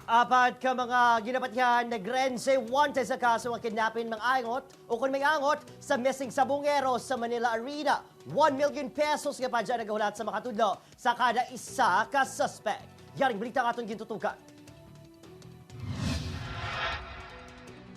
Apat ka mga ginapatihan na Grense wanted sa kaso ng kidnapping ng angot o kung may angot sa missing sabungero sa Manila Arena. 1 million pesos nga pa dyan nagahulat sa makatudlo sa kada isa ka suspect. Yaring balita ka itong gintutukan.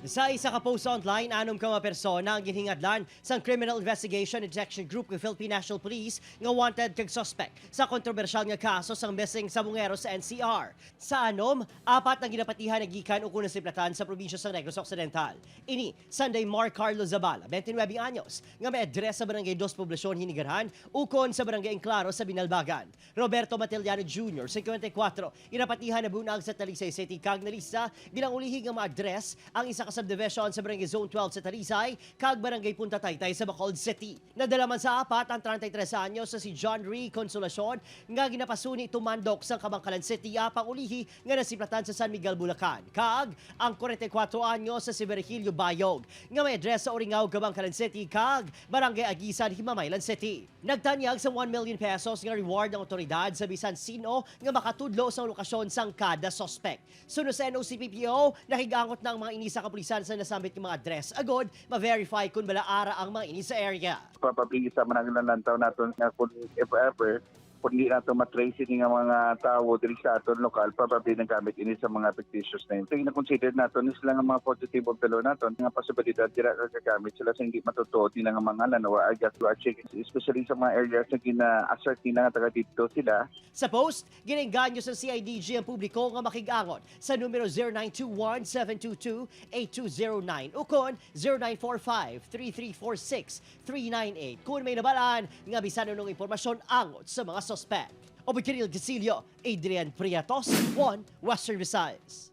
Sa isa ka post online, 6 ka mga persona ang ginhingadlan sa Criminal Investigation and Detection Group ng Philippine National Police nga wanted kag suspect sa kontrobersyal nga kaso sang missing sabungero sa NCR. Sa 4 ang ginapatihan na gikan o kunang siplatan sa probinsya sa Negros Occidental. Ini, Sunday Mark Carlos Zabala, 29 anyos, nga may address sa Barangay 2 Poblasyon Hinigarhan, ukon sa Barangay Enclaro sa Binalbagan. Roberto Matellano Jr., 54, ginapatihan na bunag sa Talisay City kag nalista bilang ulihig nga ma-address ang isa subdivision sa Barangay Zone 12 sa Talisay, kag Barangay Punta Taytay sa Bacolod City. Nadala man sa 4 ang 33 anyos sa si John Ree Consolacion nga ginapasuni tumandok sa Kabangkalan City apang ulihi nga nasiplatan sa San Miguel, Bulacan. Kag ang 44 anyos sa si Virgilio Bayog nga may address sa Oringaw, Kabangkalan City kag Barangay Agisan, Himamaylan City. Nagtanyag sa 1 million pesos nga reward ng otoridad sa bisan sino nga makatudlo sa lokasyon sang kada suspect. Sunod sa NOCPPO, nahigangot ng mga inisa kapulisan sa nasambit ng mga address. Agod, ma-verify kung bala ara ang mga ini sa area. Papabilisa man ang lantaw natin nga kung if ever, kung hindi natin matrace ng mga tao diri sa aton lokal, probably nagamit ini sa mga fictitious name. So, na-consider natin sila nga mga positive of the law natin, nga posibilidad dira gagamit sila sa hindi matutuo din nga mga lanawa agad to check, especially sa mga areas na gina-assert nila nga taga dito sila. Sa post, ginengganyo sa CIDG ang publiko nga makigangon sa numero 0921-722-8209 o kon 0945-3346-398 kung may nabalaan nga bisan ng impormasyon angot sa mga suspect. Obikinil Gasilio, Adrian Priatos, 1 Western Visayas.